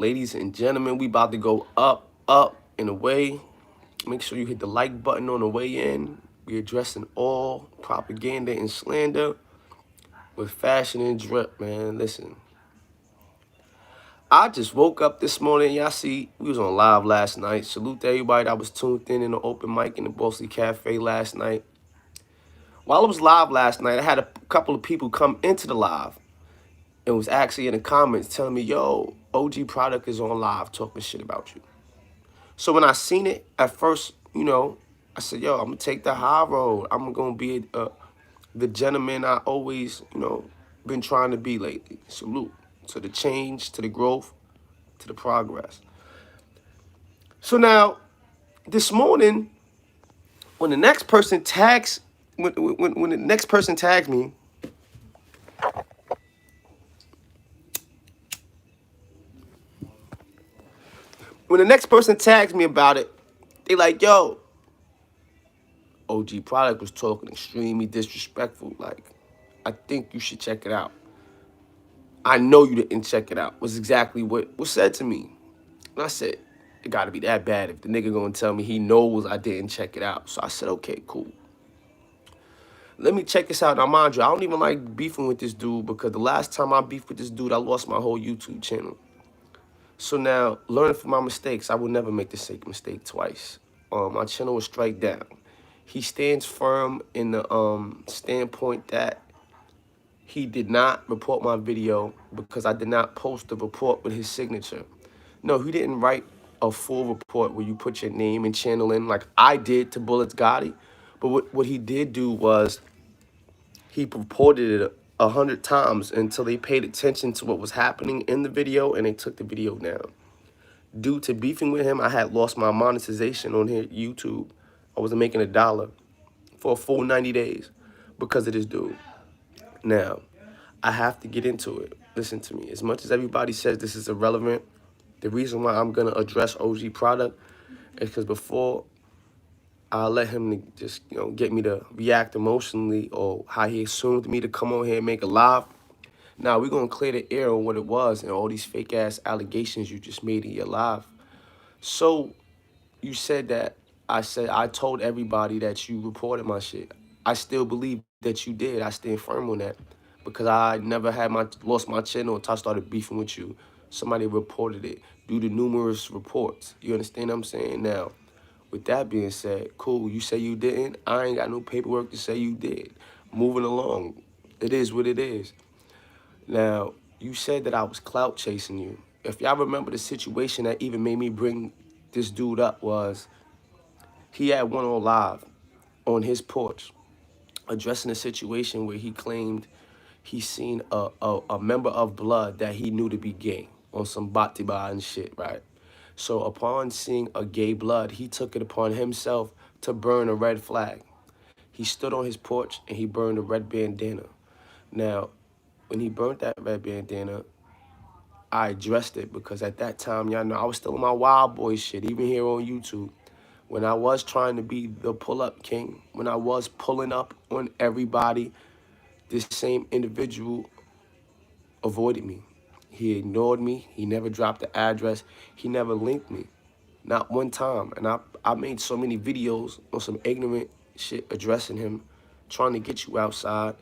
Ladies and gentlemen, we about to go up, up, and away. Make sure you hit the like button on the way in. We addressing all propaganda and slander with fashion and drip, man. Listen, I just woke up this morning. Y'all see, we was on live last night. Salute to everybody that was tuned in the open mic in the Bosley Cafe last night. While I was live last night, I had a couple of people come into the live and was actually in the comments telling me, yo, OG Product is on live talking shit about you. So when I seen it, at first, I said, yo, I'm going to take the high road. I'm going to be the gentleman I always, been trying to be lately. Salute to the change, to the growth, to the progress. So now, this morning, when the next person tags, when the next person tags me, about it, they like, yo, OG Product was talking extremely disrespectful. Like, I think you should check it out. I know you didn't check it out, was exactly what was said to me. And I said, it got to be that bad if the nigga going to tell me he knows I didn't check it out. So I said, okay, cool. Let me check this out. Now, mind you, I don't even like beefing with this dude because the last time I beefed with this dude, I lost my whole YouTube channel. So now, learning from my mistakes, I will never make the same mistake twice. My channel was strike down. He stands firm in the standpoint that he did not report my video because I did not post the report with his signature. No, he didn't write a full report where you put your name and channel in like I did to Bullets Gotti. But what he did do was he reported it 100 times until they paid attention to what was happening in the video and they took the video down. Due to beefing with him, I had lost my monetization on here, YouTube. I wasn't making $1 for a full 90 days because of this dude. Now, I have to get into it. Listen to me. As much as everybody says this is irrelevant, the reason why I'm going to address OG Product is because before I let him just, get me to react emotionally or how he assumed me to come on here and make a live, now we're going to clear the air on what it was and all these fake-ass allegations you just made in your live. So you said that I told everybody that you reported my shit. I still believe that you did. I stand firm on that because I never had lost my channel until I started beefing with you. Somebody reported it due to numerous reports. You understand what I'm saying? Now, with that being said, cool, you say you didn't. I ain't got no paperwork to say you did. Moving along. It is what it is. Now, you said that I was clout chasing you. If y'all remember the situation that even made me bring this dude up was he had one on live on his porch addressing a situation where he claimed he seen a member of blood that he knew to be gay on some batiba and shit, right? So upon seeing a gay blood, he took it upon himself to burn a red flag. He stood on his porch and he burned a red bandana. Now, when he burnt that red bandana, I addressed it because at that time, y'all know, I was still in my wild boy shit, even here on YouTube. When I was trying to be the pull-up king, when I was pulling up on everybody, this same individual avoided me. He ignored me. He never dropped the address. He never linked me. Not one time. And I made so many videos on some ignorant shit addressing him, trying to get you outside.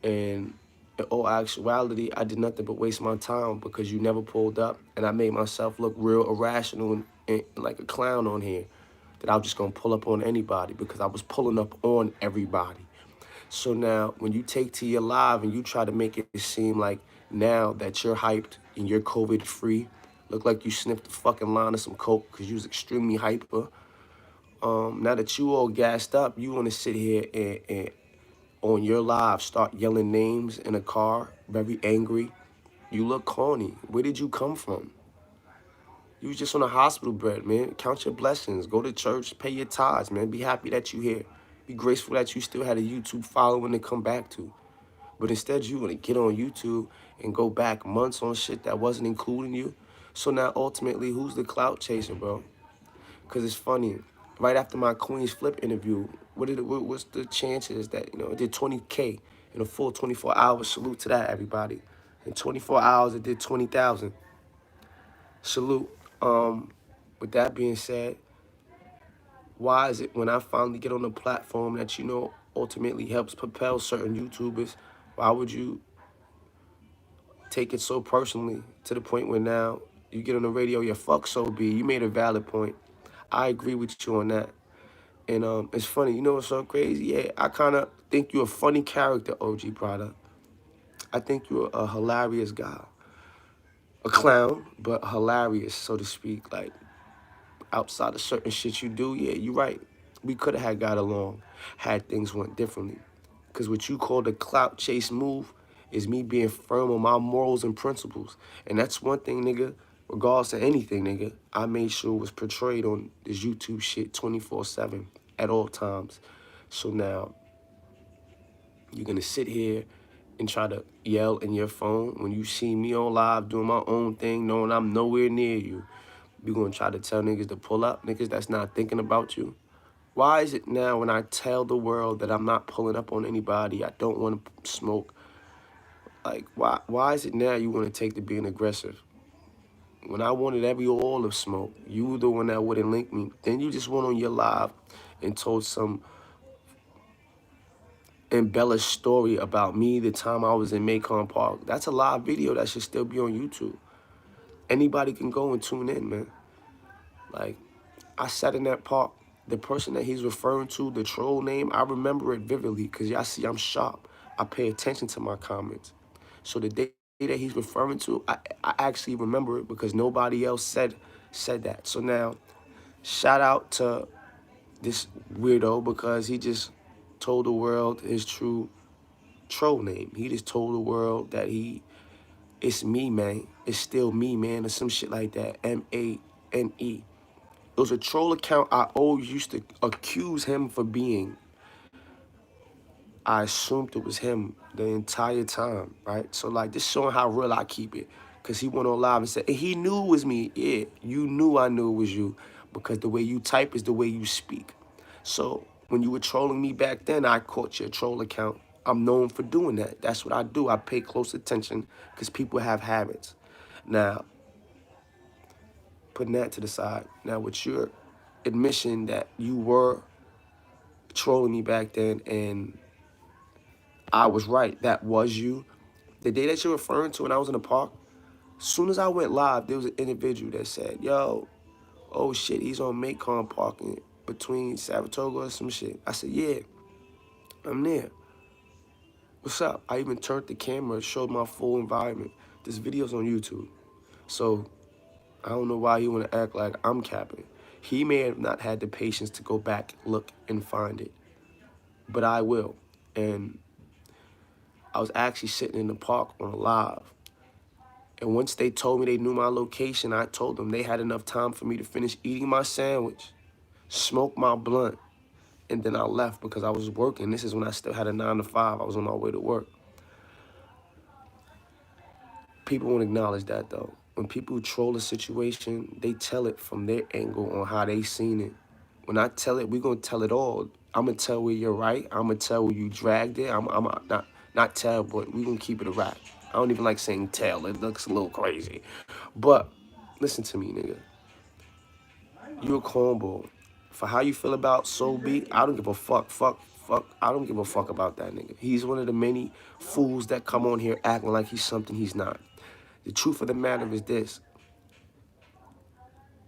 And in all actuality, I did nothing but waste my time because you never pulled up. And I made myself look real irrational and like a clown on here. That I was just going to pull up on anybody because I was pulling up on everybody. So now when you take to your live and you try to make it seem like now that you're hyped and you're COVID-free, look like you sniffed a fucking line of some coke because you was extremely hyper. Now that you all gassed up, you want to sit here and on your live start yelling names in a car, very angry. You look corny. Where did you come from? You was just on a hospital bed, man. Count your blessings. Go to church. Pay your tithes, man. Be happy that you're here. Be graceful that you still had a YouTube following to come back to. But instead, you want to get on YouTube and go back months on shit that wasn't including you. So now, ultimately, who's the clout chaser, bro? Because it's funny. Right after my Queen's Flip interview, what's the chances that, it did 20K in a full 24 hours? Salute to that, everybody. In 24 hours, it did 20,000. Salute. With that being said, why is it when I finally get on the platform that you know ultimately helps propel certain YouTubers, why would you take it so personally to the point where now you get on the radio, you fuck so be. You made a valid point. I agree with you on that. And it's funny, you know what's so crazy? Yeah, I kind of think you're a funny character, OG Product. I think you're a hilarious guy. A clown, but hilarious, so to speak. Like, outside of certain shit you do, yeah, you're right. We could have had got along had things went differently. Because what you call the clout chase move is me being firm on my morals and principles. And that's one thing, nigga, regardless of anything, nigga, I made sure was portrayed on this YouTube shit 24/7 at all times. So now you're going to sit here and try to yell in your phone when you see me on live doing my own thing, knowing I'm nowhere near you. You're going to try to tell niggas to pull up, niggas that's not thinking about you. Why is it now when I tell the world that I'm not pulling up on anybody, I don't want to smoke, like, why is it now you want to take to being aggressive? When I wanted every oil of smoke, you were the one that wouldn't link me. Then you just went on your live and told some embellished story about me the time I was in Macon Park. That's a live video that should still be on YouTube. Anybody can go and tune in, man. Like, I sat in that park. The person that he's referring to, the troll name, I remember it vividly because y'all see I'm sharp. I pay attention to my comments. So the day that he's referring to, I actually remember it because nobody else said that. So now, shout out to this weirdo because he just told the world his true troll name. He just told the world that it's me, man. It's still me, man, or some shit like that. MANE. It was a troll account I always used to accuse him for being. I assumed it was him the entire time, right? So, like, this showing how real I keep it. Because he went on live and said, and he knew it was me. Yeah, you knew I knew it was you. Because the way you type is the way you speak. So, when you were trolling me back then, I caught your troll account. I'm known for doing that. That's what I do. I pay close attention because people have habits. Now, putting that to the side. Now, with your admission that you were trolling me back then and I was right, that was you. The day that you're referring to when I was in the park, as soon as I went live, there was an individual that said, yo, oh shit, he's on Macon parking between Saratoga or some shit. I said, yeah, I'm there. What's up? I even turned the camera, showed my full environment. This video's on YouTube. So I don't know why he want to act like I'm capping. He may have not had the patience to go back, look, and find it. But I will. And I was actually sitting in the park on a live. And once they told me they knew my location, I told them they had enough time for me to finish eating my sandwich, smoke my blunt, and then I left because I was working. This is when I still had a 9 to 5. I was on my way to work. People won't acknowledge that, though. When people troll a situation, they tell it from their angle on how they seen it. When I tell it, we're going to tell it all. I'm going to tell where you're right. I'm going to tell where you dragged it. I'm not tell, but we're going to keep it a wrap. I don't even like saying tell. It looks a little crazy. But listen to me, nigga. You a cornball. For how you feel about Soul B, I don't give a fuck. I don't give a fuck about that nigga. He's one of the many fools that come on here acting like he's something he's not. The truth of the matter is this.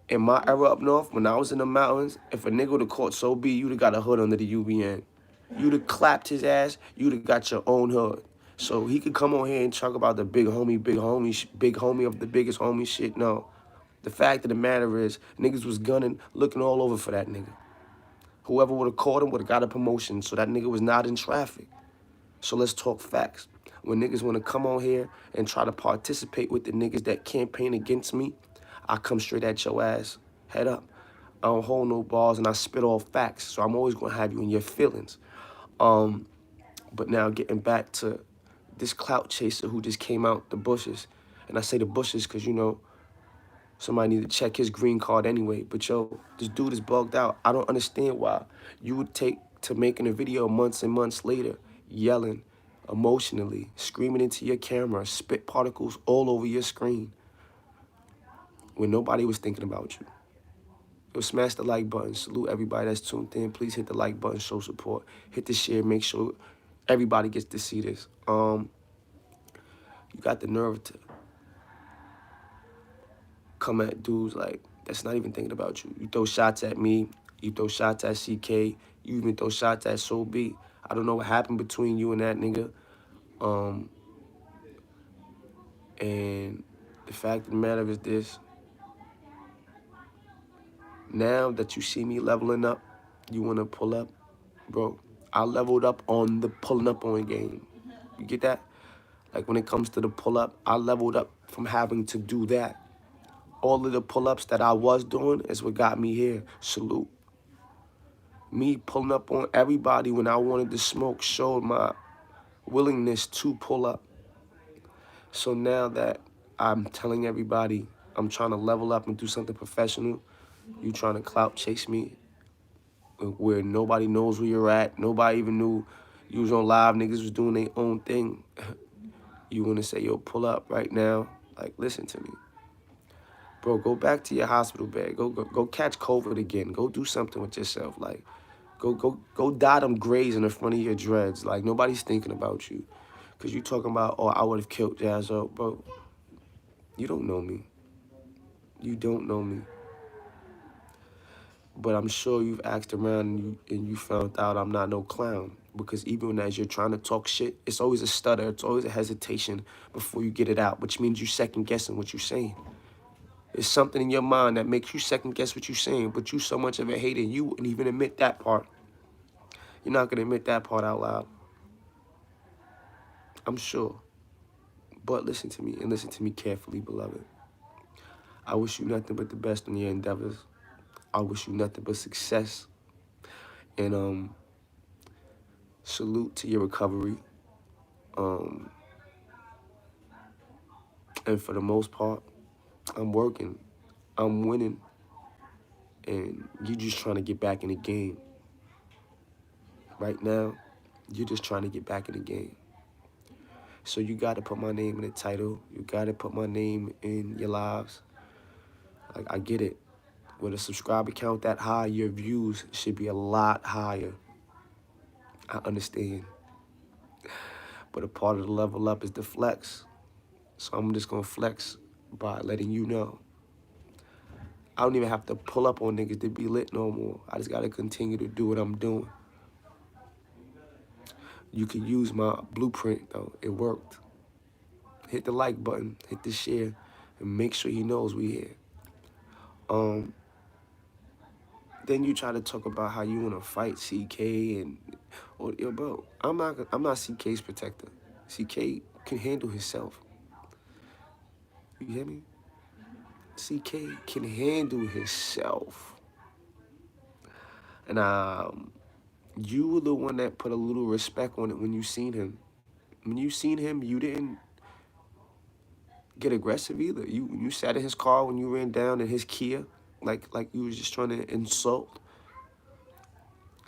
In my era up north, when I was in the mountains, if a nigga would have caught Soul B, you'd have got a hood under the UBN. You'd have clapped his ass, you'd have got your own hood. So he could come on here and talk about the big homie of the biggest homie shit. No. The fact of the matter is, niggas was gunning, looking all over for that nigga. Whoever would have caught him would have got a promotion, so that nigga was not in traffic. So let's talk facts. When niggas want to come on here and try to participate with the niggas that campaign against me, I come straight at your ass, head up. I don't hold no balls and I spit all facts, so I'm always going to have you in your feelings. But now getting back to this clout chaser who just came out the bushes, and I say the bushes because, you know, somebody need to check his green card anyway. But yo, this dude is bugged out. I don't understand why you would take to making a video months and months later, yelling emotionally, screaming into your camera, spit particles all over your screen. when nobody was thinking about you. Yo, smash the like button. Salute everybody that's tuned in. Please hit the like button, show support. Hit the share, make sure everybody gets to see this. You got the nerve to come at dudes like that's not even thinking about you. You throw shots at me, you throw shots at CK, you even throw shots at Soul B. I don't know what happened between you and that nigga. And the fact of the matter is this. Now that you see me leveling up, you want to pull up? Bro, I leveled up on the pulling up on game. You get that? Like when it comes to the pull up, I leveled up from having to do that. All of the pull-ups that I was doing is what got me here. Salute. Me pulling up on everybody when I wanted to smoke showed my willingness to pull up. So now that I'm telling everybody I'm trying to level up and do something professional, you trying to clout chase me where nobody knows where you're at. Nobody even knew you was on live. Niggas was doing their own thing. You want to say, yo, pull up right now? Like, listen to me. Bro, go back to your hospital bed. Go catch COVID again. Go do something with yourself. Like, go dye them grays in the front of your dreads. Like, nobody's thinking about you. Because you talking about, oh, I would have killed Jazzo. Bro, you don't know me. You don't know me. But I'm sure you've asked around and you found out I'm not no clown. Because even as you're trying to talk shit, it's always a stutter. It's always a hesitation before you get it out, which means you second guessing what you're saying. There's something in your mind that makes you second guess what you're saying, but you so much of a hater, you wouldn't even admit that part. You're not going to admit that part out loud. I'm sure. But listen to me, and listen to me carefully, beloved. I wish you nothing but the best in your endeavors. I wish you nothing but success. And salute to your recovery. And for the most part, I'm working. I'm winning. And you're just trying to get back in the game. Right now, you're just trying to get back in the game. So you got to put my name in the title. You got to put my name in your lives. Like, I get it. With a subscriber count that high, your views should be a lot higher. I understand. But a part of the level up is the flex. So I'm just going to flex by letting you know. I don't even have to pull up on niggas to be lit no more. I just got to continue to do what I'm doing. You can use my blueprint, though. It worked. Hit the like button, hit the share, and make sure he knows we here. Then you try to talk about how you want to fight CK or yo, bro. I'm not CK's protector. CK can handle himself. You hear me? CK can handle himself. And you were the one that put a little respect on it when you seen him. When you seen him, you didn't get aggressive either. You sat in his car when you ran down in his Kia, like you was just trying to insult.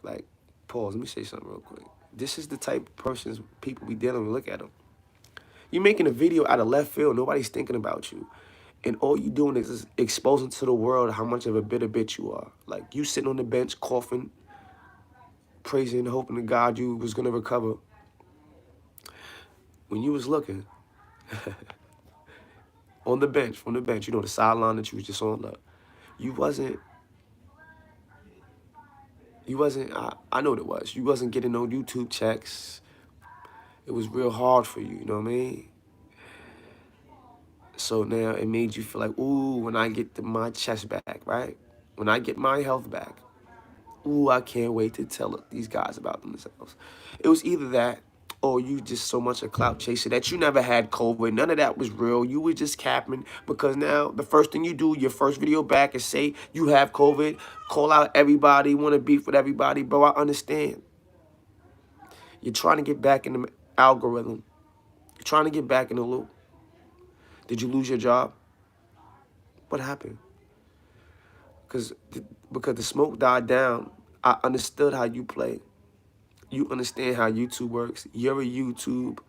Like, pause, let me say something real quick. This is the type of persons people be dealing with. Look at them. You making a video out of left field. Nobody's thinking about you. And all you doing is exposing to the world how much of a bitter bitch you are. Like, you sitting on the bench, coughing, praising, hoping to God you was going to recover. When you was looking on the bench, from the bench, you know, the sideline that you was just on, look, you wasn't, I know what it was. You wasn't getting no YouTube checks. It was real hard for you, you know what I mean? So now it made you feel like, ooh, when I get my chest back, right? When I get my health back, ooh, I can't wait to tell these guys about themselves. It was either that or you just so much a clout chaser that you never had COVID. None of that was real. You were just capping because now the first thing you do, your first video back is say you have COVID, call out everybody, want to beef with everybody. Bro, I understand. You're trying to get back in the algorithm. You're trying to get back in the loop. Did you lose your job? What happened? Because the smoke died down, I understood how you play. You understand how YouTube works. You're a YouTube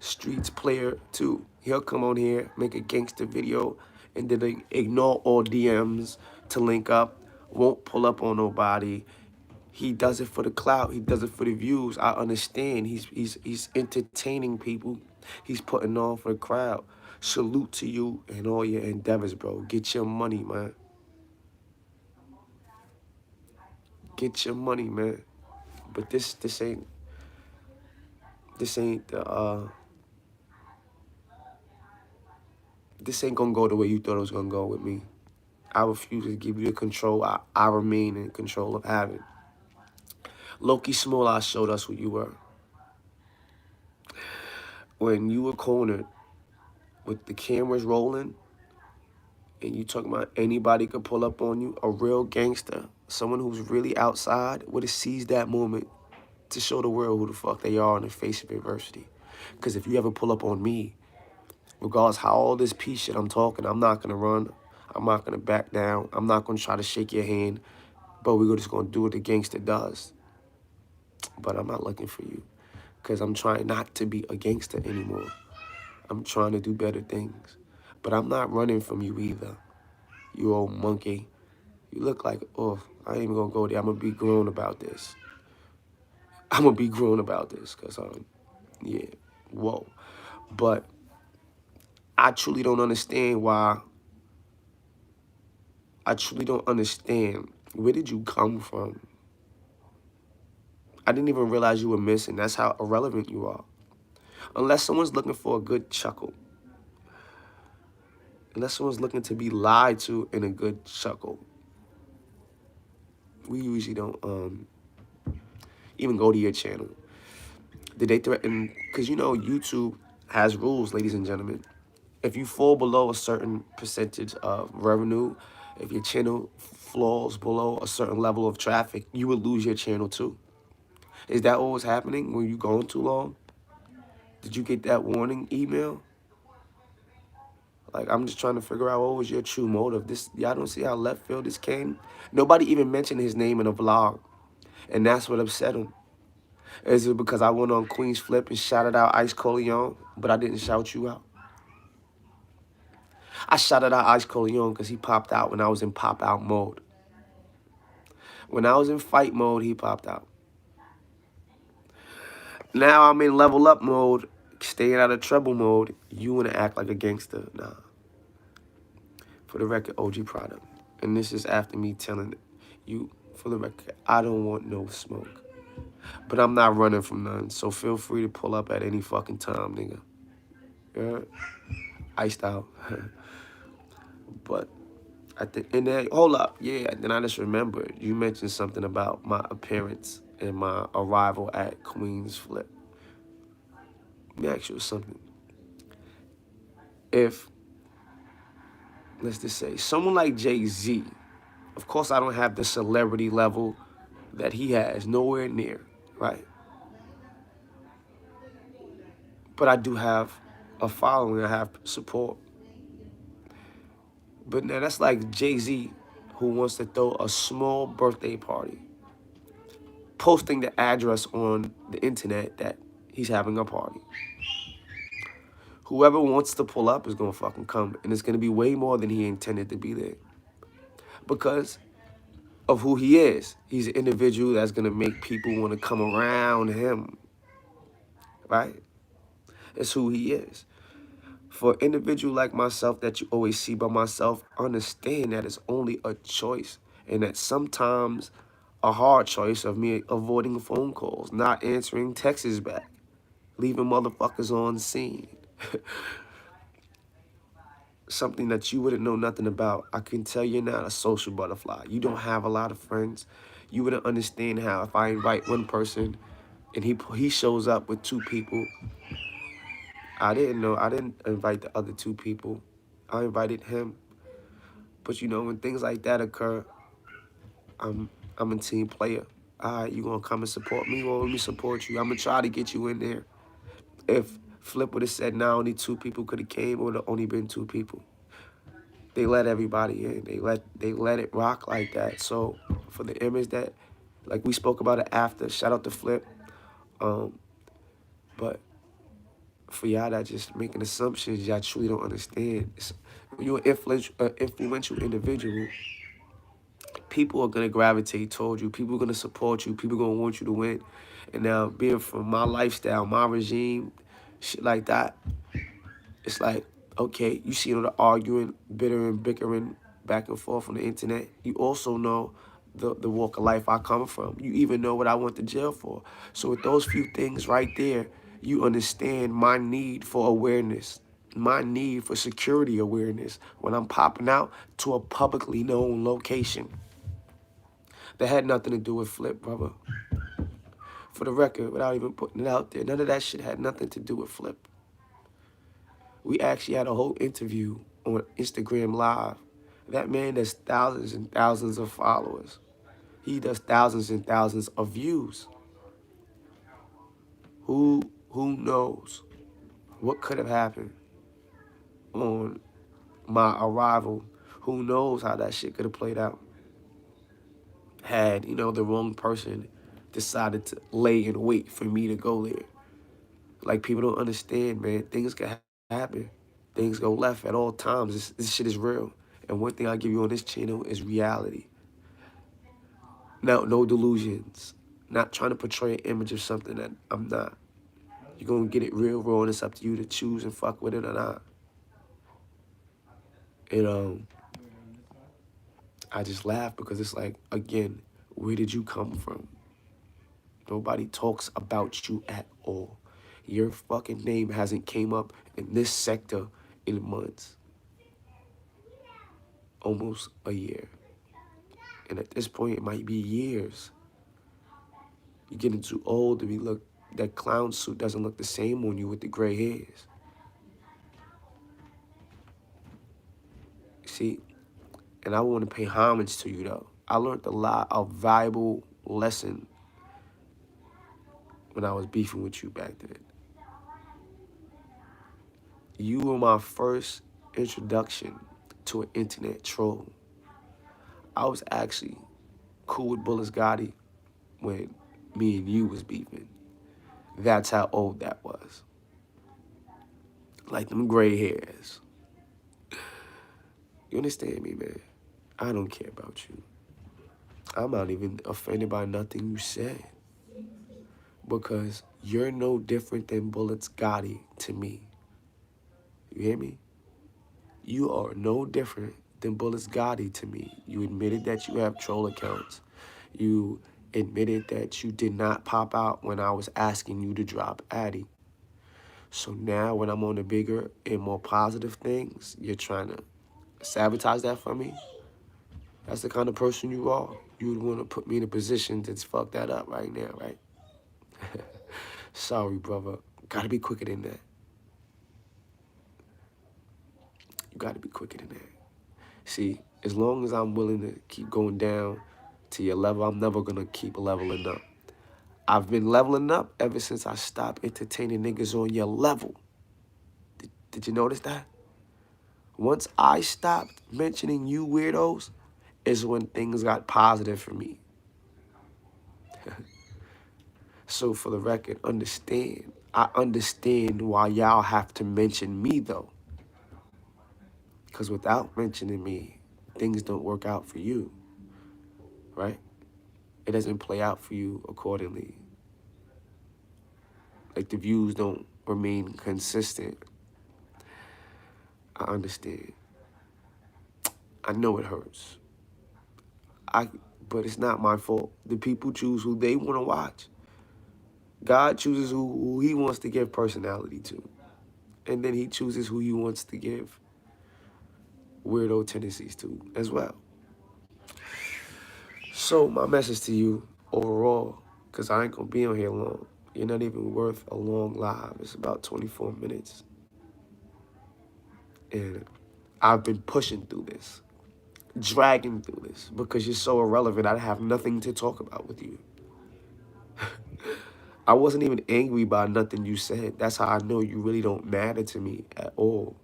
streets player too. He'll come on here, make a gangster video, and then they ignore all DMs to link up, won't pull up on nobody. He does it for the clout. He does it for the views. I understand. He's entertaining people. He's putting on for the crowd. Salute to you and all your endeavors, bro. Get your money, man. Get your money, man. But this ain't this ain't gonna go the way you thought it was gonna go with me. I refuse to give you the control I remain in control of having. Loki Small Eye showed us who you were. When you were cornered with the cameras rolling and you talking about anybody could pull up on you, a real gangster, someone who's really outside would have seized that moment to show the world who the fuck they are in the face of adversity. Because if you ever pull up on me, regardless how all this peace shit I'm talking, I'm not going to run. I'm not going to back down. I'm not going to try to shake your hand. But we're just going to do what the gangster does. But I'm not looking for you. Because I'm trying not to be a gangster anymore. I'm trying to do better things. But I'm not running from you either. You old monkey. You look like, oh, I ain't even going to go there. I'm going to be grown about this. I'm going to be grown about this. Because, yeah, whoa. But I truly don't understand why. I truly don't understand. Where did you come from? I didn't even realize you were missing. That's how irrelevant you are. Unless someone's looking for a good chuckle. Unless someone's looking to be lied to in a good chuckle. We usually don't even go to your channel. Did they threaten? Because you know YouTube has rules, ladies and gentlemen. If you fall below a certain percentage of revenue, if your channel falls below a certain level of traffic, you would lose your channel too. Is that what was happening when you going too long? Did you get that warning email? Like, I'm just trying to figure out what was your true motive. Y'all don't see how left field this came? Nobody even mentioned his name in a vlog. And that's what upset him. Is it because I went on Queen's Flip and shouted out Ice Coleon, but I didn't shout you out? I shouted out Ice Coleon because he popped out when I was in pop-out mode. When I was in fight mode, he popped out. Now I'm in level up mode, staying out of trouble mode. You want to act like a gangster? Nah. For the record, OG product. And this is after me telling you, for the record, I don't want no smoke. But I'm not running from none, so feel free to pull up at any fucking time, nigga. Yeah? Iced out. But and then, hold up, yeah, then I just remembered, you mentioned something about my appearance and my arrival at Queen's Flip. Let me ask you something. If, let's just say, someone like Jay-Z, of course I don't have the celebrity level that he has, nowhere near, right? But I do have a following, I have support. But now that's like Jay-Z who wants to throw a small birthday party, posting the address on the internet that he's having a party. Whoever wants to pull up is going to fucking come. And it's going to be way more than he intended to be there. Because of who he is. He's an individual that's going to make people want to come around him. Right? It's who he is. For an individual like myself that you always see by myself, understand that it's only a choice. And that sometimes a hard choice of me avoiding phone calls, not answering texts back, leaving motherfuckers on scene. Something that you wouldn't know nothing about. I can tell you're not a social butterfly. You don't have a lot of friends. You wouldn't understand how if I invite one person and he shows up with two people. I didn't invite the other two people. I invited him. But you know, when things like that occur, I'm a team player. All right, you gonna come and support me? Well, let me support you. I'm gonna try to get you in there. If Flip would have said, nah, only two people could have came, it would have only been two people. They let everybody in. They let it rock like that. So for the image that, like we spoke about it after, shout out to Flip. But For y'all that just making assumptions, y'all truly don't understand. When you're an influential individual, people are gonna gravitate toward you. People are gonna support you. People are gonna want you to win. And now, being from my lifestyle, my regime, shit like that, it's like, okay, you see all the arguing, bitter and bickering back and forth on the internet. You also know the walk of life I come from. You even know what I went to jail for. So with those few things right there, you understand my need for awareness, my need for security awareness when I'm popping out to a publicly known location. That had nothing to do with Flip, brother. For the record, without even putting it out there, none of that shit had nothing to do with Flip. We actually had a whole interview on Instagram Live. That man does thousands and thousands of followers. He does thousands and thousands of views. Who knows what could have happened on my arrival? Who knows how that shit could have played out? Had, the wrong person decided to lay in wait for me to go there. Like, people don't understand, man. Things can happen. Things go left at all times. This shit is real. And one thing I give you on this channel is reality. Now, no delusions. Not trying to portray an image of something that I'm not. You're going to get it real raw, and it's up to you to choose and fuck with it or not. And I just laugh because it's like, again, where did you come from? Nobody talks about you at all. Your fucking name hasn't came up in this sector in months. Almost a year. And at this point, it might be years. You're getting too old to be that clown suit doesn't look the same on you with the gray hairs. See, and I want to pay homage to you, though. I learned a valuable lesson when I was beefing with you back then. You were my first introduction to an internet troll. I was actually cool with Bullets Gotti when me and you was beefing. That's how old that was. Like them gray hairs. You understand me, man? I don't care about you. I'm not even offended by nothing you said. Because you're no different than Bullets Gotti to me. You hear me? You are no different than Bullets Gotti to me. You admitted that you have troll accounts. You admitted that you did not pop out when I was asking you to drop Addy. So now when I'm on the bigger and more positive things, you're trying to sabotage that for me? That's the kind of person you are. You would want to put me in a position to fuck that up right now, right? Sorry, brother. Gotta be quicker than that. You gotta be quicker than that. See, as long as I'm willing to keep going down to your level, I'm never gonna keep leveling up. I've been leveling up ever since I stopped entertaining niggas on your level. Did you notice that? Once I stopped mentioning you weirdos is when things got positive for me. So for the record, understand. I understand why y'all have to mention me, though. Because without mentioning me, things don't work out for you, right? It doesn't play out for you accordingly. Like, the views don't remain consistent. I understand. I know it hurts. But it's not my fault. The people choose who they want to watch. God chooses who he wants to give personality to. And then he chooses who he wants to give weirdo tendencies to as well. So my message to you overall, because I ain't going to be on here long. You're not even worth a long live. It's about 24 minutes. And I've been pushing through this, dragging through this, because you're so irrelevant. I have nothing to talk about with you. I wasn't even angry by nothing you said. That's how I know you really don't matter to me at all.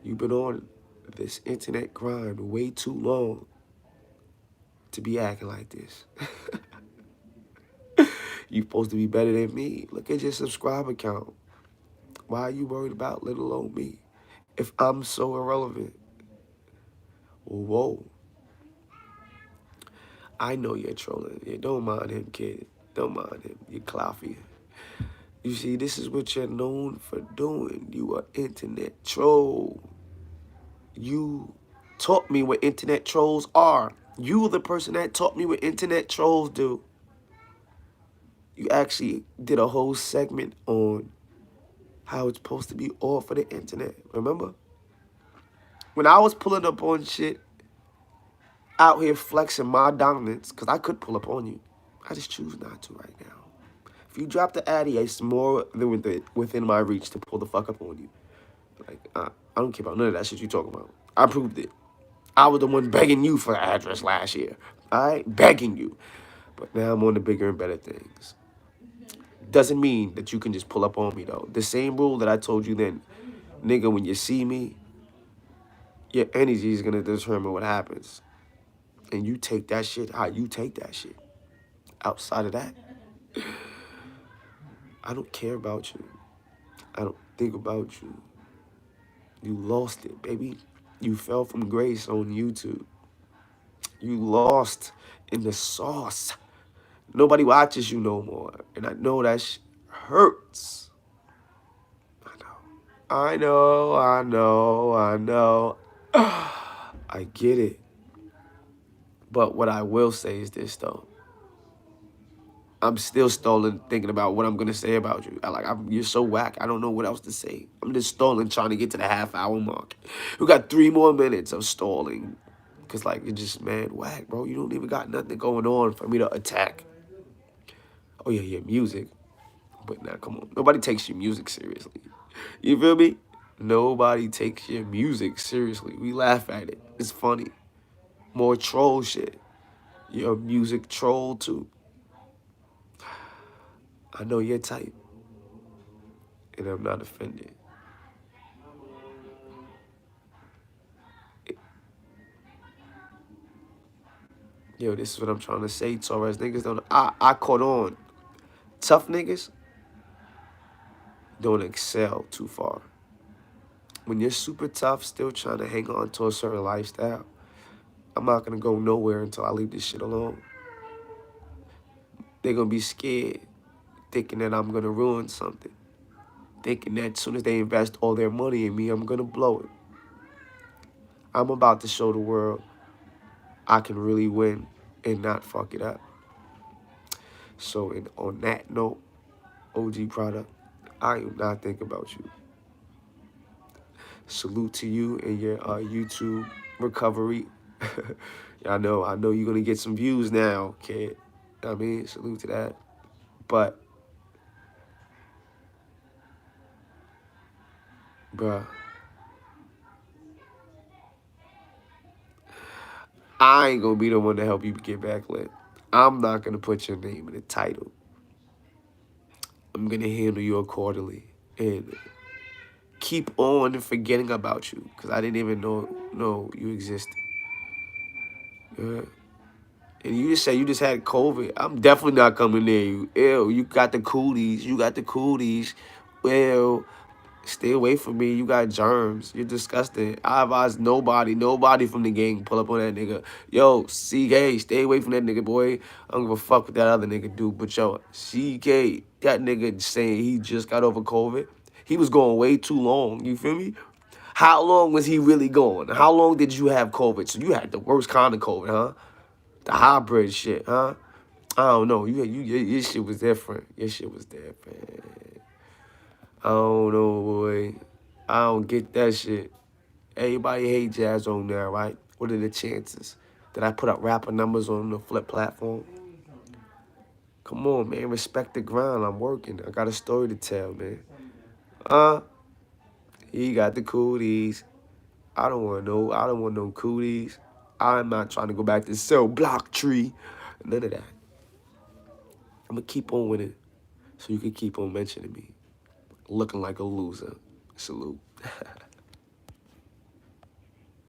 You've been on this internet grind way too long to be acting like this. You supposed to be better than me. Look at your subscriber count. Why are you worried about little old me? If I'm so irrelevant. Whoa. I know you're trolling. Yeah, don't mind him, kid. Don't mind him. You're clouthy. You see, this is what you're known for doing. You are internet troll. You taught me what internet trolls are. You were the person that taught me what internet trolls do. You actually did a whole segment on how it's supposed to be all for the internet. Remember? When I was pulling up on shit, out here flexing my dominance, because I could pull up on you. I just choose not to right now. If you drop the addy, it's more than within my reach to pull the fuck up on you. Like, I don't care about none of that shit you talking about. I proved it. I was the one begging you for the address last year. All right? Begging you. But now I'm on the bigger and better things. Doesn't mean that you can just pull up on me, though. The same rule that I told you then. Nigga, when you see me, your energy is going to determine what happens. And you take that shit how you take that shit. Outside of that, I don't care about you. I don't think about you. You lost it, baby. You fell from grace on YouTube. You lost in the sauce. Nobody watches you no more. And I know that hurts. I know. I get it. But what I will say is this, though. I'm still stalling, thinking about what I'm going to say about you. You're so whack. I don't know what else to say. I'm just stalling, trying to get to the half-hour mark. We got 3 more minutes of stalling. Because, like, you're just mad whack, bro. You don't even got nothing going on for me to attack. Oh, yeah, music. But now, come on. Nobody takes your music seriously. You feel me? Nobody takes your music seriously. We laugh at it. It's funny. More troll shit. You're a music troll, too. I know your type. And I'm not offended. Yo, this is what I'm trying to say, Torres. Niggas don't... I caught on. Tough niggas don't excel too far. When you're super tough, still trying to hang on to a certain lifestyle, I'm not going to go nowhere until I leave this shit alone. They're going to be scared, thinking that I'm going to ruin something. Thinking that as soon as they invest all their money in me, I'm going to blow it. I'm about to show the world I can really win and not fuck it up. So on that note, OG product, I am not thinking about you. Salute to you and your YouTube recovery. I know you're going to get some views now, kid. I mean, salute to that. But, bruh, I ain't going to be the one to help you get back lit. I'm not going to put your name in the title. I'm going to handle you accordingly and keep on forgetting about you because I didn't even know you existed. And you just say you just had COVID. I'm definitely not coming near you. Ew, you got the cooties. Well, stay away from me. You got germs. You're disgusting. I advise nobody from the gang pull up on that nigga. Yo, CK, stay away from that nigga, boy. I don't give a fuck what that other nigga do. But yo, CK, that nigga saying he just got over COVID. He was going way too long. You feel me? How long was he really going? How long did you have COVID? So you had the worst kind of COVID, huh? The hybrid shit, huh? I don't know. Your shit was different. Your shit was different. I don't know, boy. I don't get that shit. Everybody hate Jazz on there, right? What are the chances? Did I put up rapper numbers on the Flip platform? Come on, man. Respect the grind. I'm working. I got a story to tell, man. He got the cooties. I don't want no cooties. I'm not trying to go back to cell block tree. None of that. I'm going to keep on winning so you can keep on mentioning me. Looking like a loser. Salute.